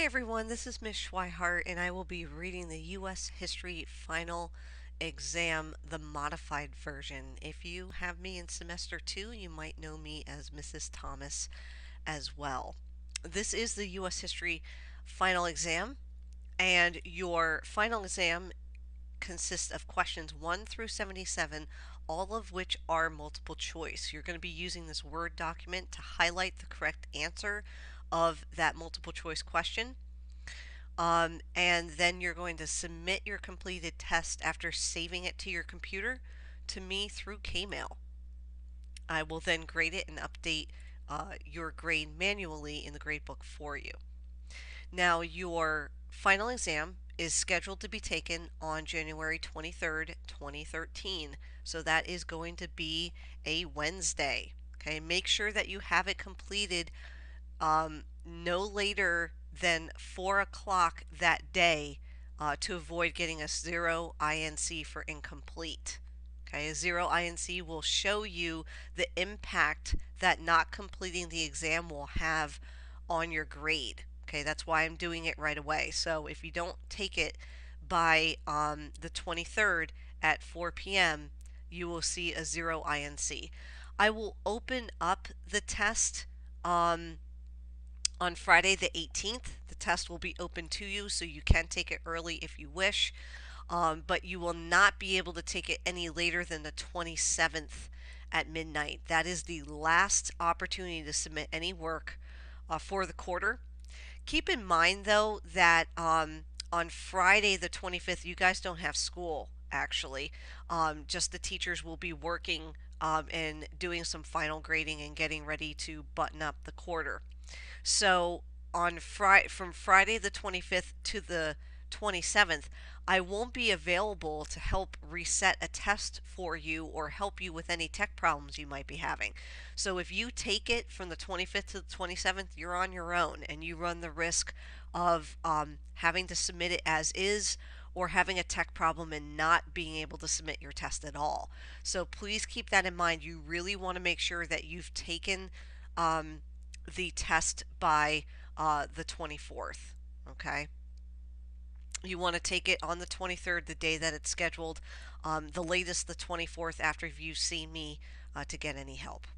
Hi everyone, this is Miss Schweihart and I will be reading the U.S. History Final Exam, the modified version. If you have me in semester 2, you might know me as Mrs. Thomas as well. This is the U.S. History Final Exam, and your final exam consists of questions 1 through 77, all of which are multiple choice. You're going to be using this Word document to highlight the correct answer of that multiple choice question. And then you're going to submit your completed test after saving it to your computer to me through Kmail. I will then grade it and update your grade manually in the gradebook for you. Now, your final exam is scheduled to be taken on January 23rd, 2013. So that is going to be a Wednesday. Okay, make sure that you have it completed no later than 4 o'clock that day to avoid getting a 0 INC for incomplete. Okay, a 0 INC will show you the impact that not completing the exam will have on your grade. Okay, that's why I'm doing it right away. So if you don't take it by the 23rd at 4 p.m., you will see a 0 INC. I will open up the test on Friday the 18th. The test will be open to you, so you can take it early if you wish, but you will not be able to take it any later than the 27th at midnight. That is the last opportunity to submit any work for the quarter. Keep in mind, though, that on Friday the 25th, you guys don't have school, actually. Just the teachers will be working and doing some final grading and getting ready to button up the quarter. So from Friday the 25th to the 27th, I won't be available to help reset a test for you or help you with any tech problems you might be having. So if you take it from the 25th to the 27th, you're on your own and you run the risk of having to submit it as is or having a tech problem and not being able to submit your test at all. So please keep that in mind. You really want to make sure that you've taken um, the test by the 24th. Okay. You want to take it on the 23rd, the day that it's scheduled, the latest the 24th after you've seen me to get any help.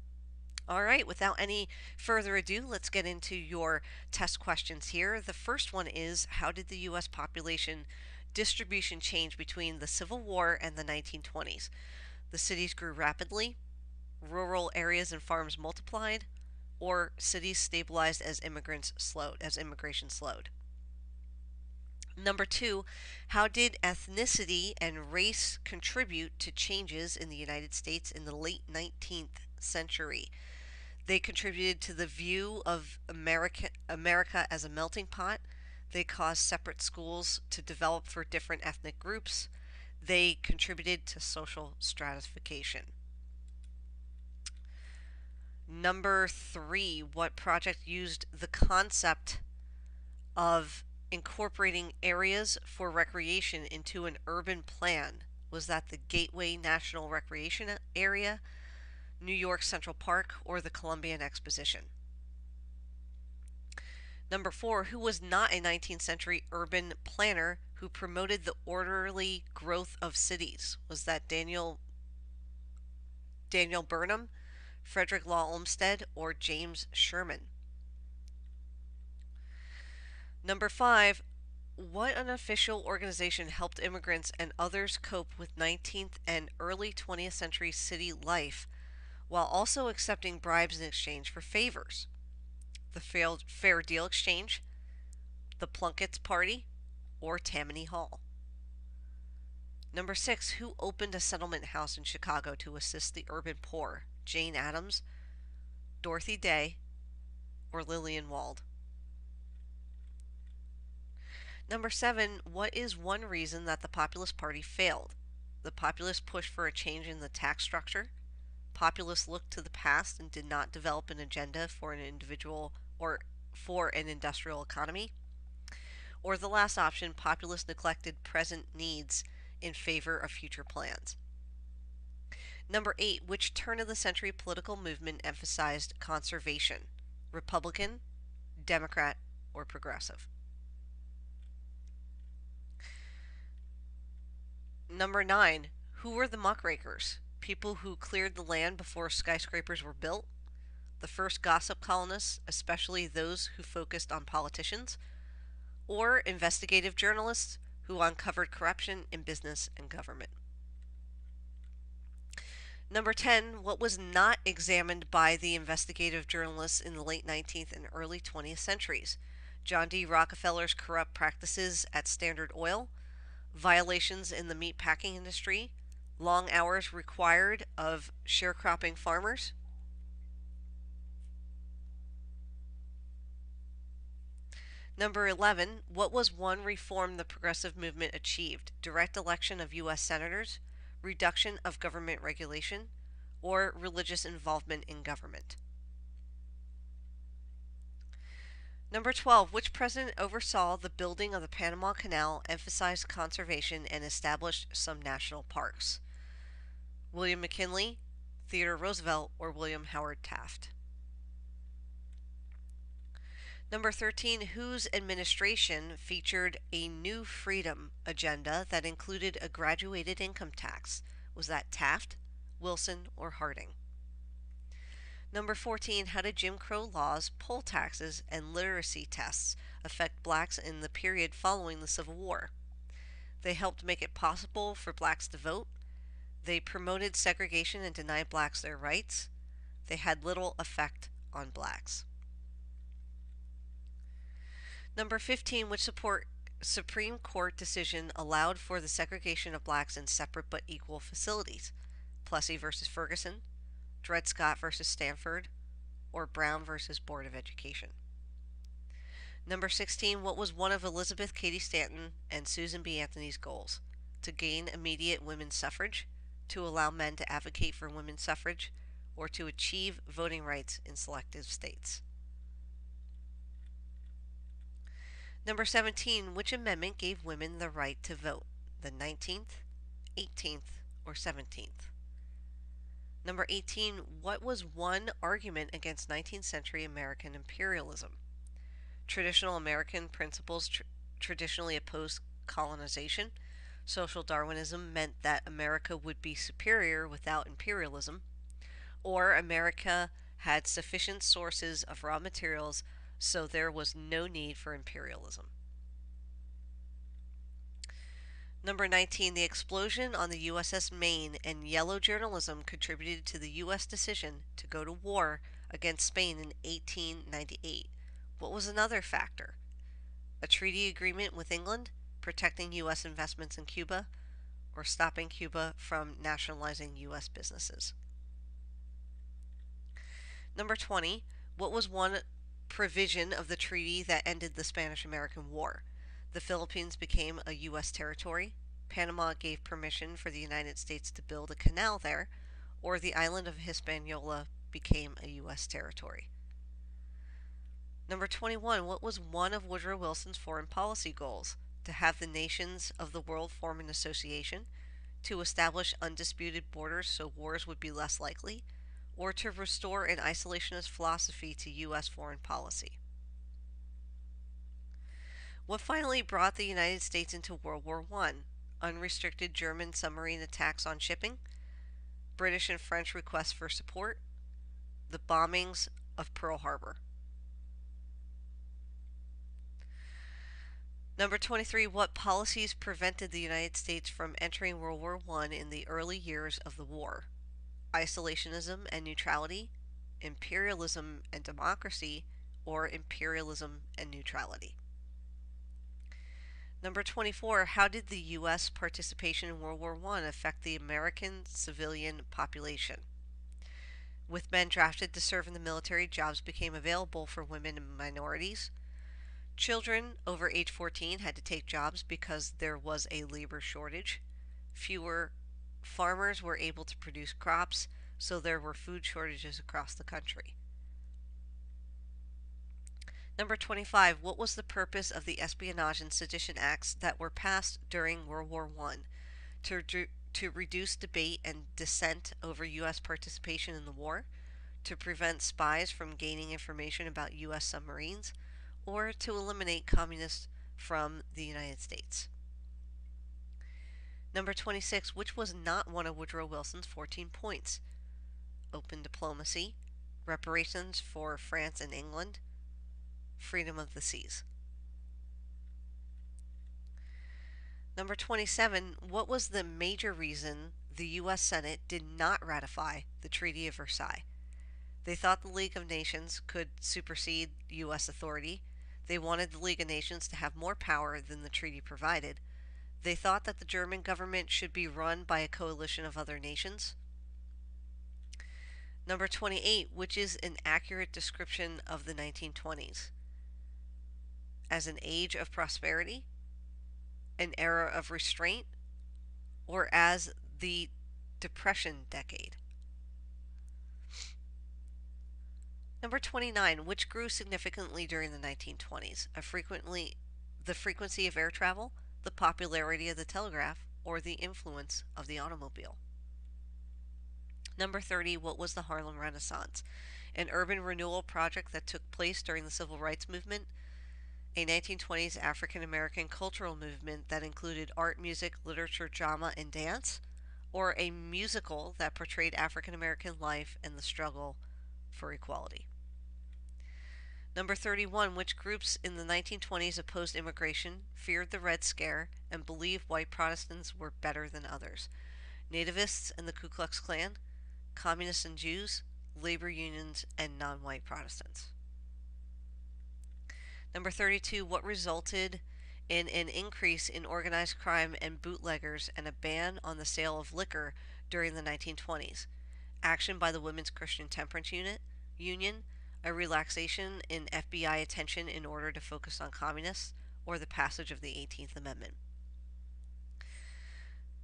All right, without any further ado, let's get into your test questions here. The first one is, how did the U.S. population distribution change between the Civil War and the 1920s? The cities grew rapidly, rural areas and farms multiplied, or cities stabilized as immigration slowed. Number 2, how did ethnicity and race contribute to changes in the United States in the late 19th century? They contributed to the view of America as a melting pot. They caused separate schools to develop for different ethnic groups. They contributed to social stratification. Number 3, what project used the concept of incorporating areas for recreation into an urban plan? Was that the Gateway National Recreation Area, New York Central Park, or the Columbian Exposition? Number 4, who was not a 19th century urban planner who promoted the orderly growth of cities? Was that Daniel Burnham, Frederick Law Olmsted, or James Sherman? Number 5, what unofficial organization helped immigrants and others cope with 19th and early 20th century city life while also accepting bribes in exchange for favors? The Fair Deal Exchange, the Plunkett's Party, or Tammany Hall? Number 6, who opened a settlement house in Chicago to assist the urban poor? Jane Addams, Dorothy Day, or Lillian Wald? Number 7, what is one reason that the Populist Party failed? The populists pushed for a change in the tax structure. Populists looked to the past and did not develop an agenda for an individual or for an industrial economy. Or the last option, populists neglected present needs in favor of future plans. Number 8, which turn of the century political movement emphasized conservation? Republican, Democrat, or progressive? Number 9. Who were the muckrakers? People who cleared the land before skyscrapers were built? The first gossip columnists, especially those who focused on politicians? Or investigative journalists who uncovered corruption in business and government? Number 10, what was not examined by the investigative journalists in the late 19th and early 20th centuries? John D. Rockefeller's corrupt practices at Standard Oil, violations in the meat packing industry, long hours required of sharecropping farmers. Number 11, what was one reform the progressive movement achieved? Direct election of U.S. senators, reduction of government regulation, or religious involvement in government? Number 12, which president oversaw the building of the Panama Canal, emphasized conservation, and established some national parks? William McKinley, Theodore Roosevelt, or William Howard Taft? Number 13, whose administration featured a new freedom agenda that included a graduated income tax? Was that Taft, Wilson, or Harding? Number 14, how did Jim Crow laws, poll taxes, and literacy tests affect blacks in the period following the Civil War? They helped make it possible for blacks to vote. They promoted segregation and denied blacks their rights. They had little effect on blacks. Number 15, which Supreme Court decision allowed for the segregation of blacks in separate but equal facilities? Plessy versus Ferguson, Dred Scott versus Stanford, or Brown versus Board of Education? Number 16, what was one of Elizabeth Cady Stanton and Susan B. Anthony's goals? To gain immediate women's suffrage, to allow men to advocate for women's suffrage, or to achieve voting rights in selective states? Number 17, which amendment gave women the right to vote? The 19th, 18th, or 17th? Number 18, what was one argument against 19th century American imperialism? Traditional American principles traditionally opposed colonization. Social Darwinism meant that America would be superior without imperialism. Or America had sufficient sources of raw materials, so there was no need for imperialism. Number 19, the explosion on the USS Maine and yellow journalism contributed to the U.S. decision to go to war against Spain in 1898. What was another factor? A treaty agreement with England, protecting U.S. investments in Cuba, or stopping Cuba from nationalizing U.S. businesses? Number 20, what was one provision of the treaty that ended the Spanish-American War? The Philippines became a U.S. territory, Panama gave permission for the United States to build a canal there, or the island of Hispaniola became a U.S. territory. Number 21, what was one of Woodrow Wilson's foreign policy goals? To have the nations of the world form an association, to establish undisputed borders so wars would be less likely, or to restore an isolationist philosophy to U.S. foreign policy? What finally brought the United States into World War I? Unrestricted German submarine attacks on shipping, British and French requests for support, the bombings of Pearl Harbor. Number 23, what policies prevented the United States from entering World War I in the early years of the war? Isolationism and neutrality, imperialism and democracy, or imperialism and neutrality? Number 24, how did the U.S. participation in World War I affect the American civilian population? With men drafted to serve in the military, jobs became available for women and minorities. Children over age 14 had to take jobs because there was a labor shortage. Fewer farmers were able to produce crops, so there were food shortages across the country. Number 25, what was the purpose of the Espionage and Sedition Acts that were passed during World War I? To reduce debate and dissent over U.S. participation in the war, to prevent spies from gaining information about U.S. submarines, or to eliminate communists from the United States? Number 26, which was not one of Woodrow Wilson's 14 points? Open diplomacy, reparations for France and England, freedom of the seas. Number 27, what was the major reason the U.S. Senate did not ratify the Treaty of Versailles? They thought the League of Nations could supersede U.S. authority. They wanted the League of Nations to have more power than the treaty provided. They thought that the German government should be run by a coalition of other nations. Number 28, which is an accurate description of the 1920s? As an age of prosperity, an era of restraint, or as the Depression decade? Number 29, which grew significantly during the 1920s? The frequency of air travel, the popularity of the telegraph, or the influence of the automobile? Number 30, what was the Harlem Renaissance? An urban renewal project that took place during the Civil Rights Movement, a 1920s African American cultural movement that included art, music, literature, drama, and dance, or a musical that portrayed African American life and the struggle for equality? Number 31, which groups in the 1920s opposed immigration, feared the Red Scare, and believed white Protestants were better than others? Nativists and the Ku Klux Klan, communists and Jews, labor unions, and non-white Protestants. Number 32, what resulted in an increase in organized crime and bootleggers and a ban on the sale of liquor during the 1920s? Action by the Women's Christian Temperance Union, a relaxation in FBI attention in order to focus on communists, or the passage of the 18th Amendment?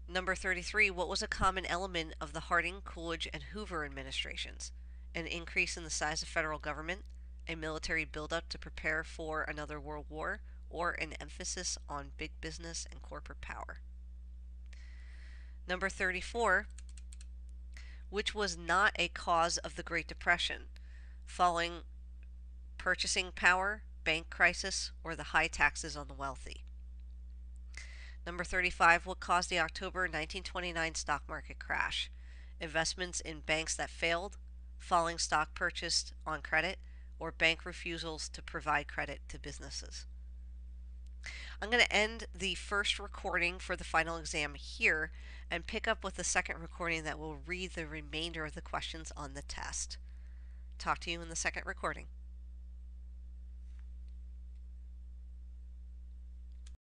Number 33, what was a common element of the Harding, Coolidge, and Hoover administrations? An increase in the size of federal government, a military buildup to prepare for another world war, or an emphasis on big business and corporate power? Number 34, which was not a cause of the Great Depression? Falling purchasing power, bank crisis, or the high taxes on the wealthy? Number 35, what caused the October 1929 stock market crash? Investments in banks that failed, falling stock purchased on credit, or bank refusals to provide credit to businesses? I'm going to end the first recording for the final exam here and pick up with the second recording that will read the remainder of the questions on the test. Talk to you in the second recording.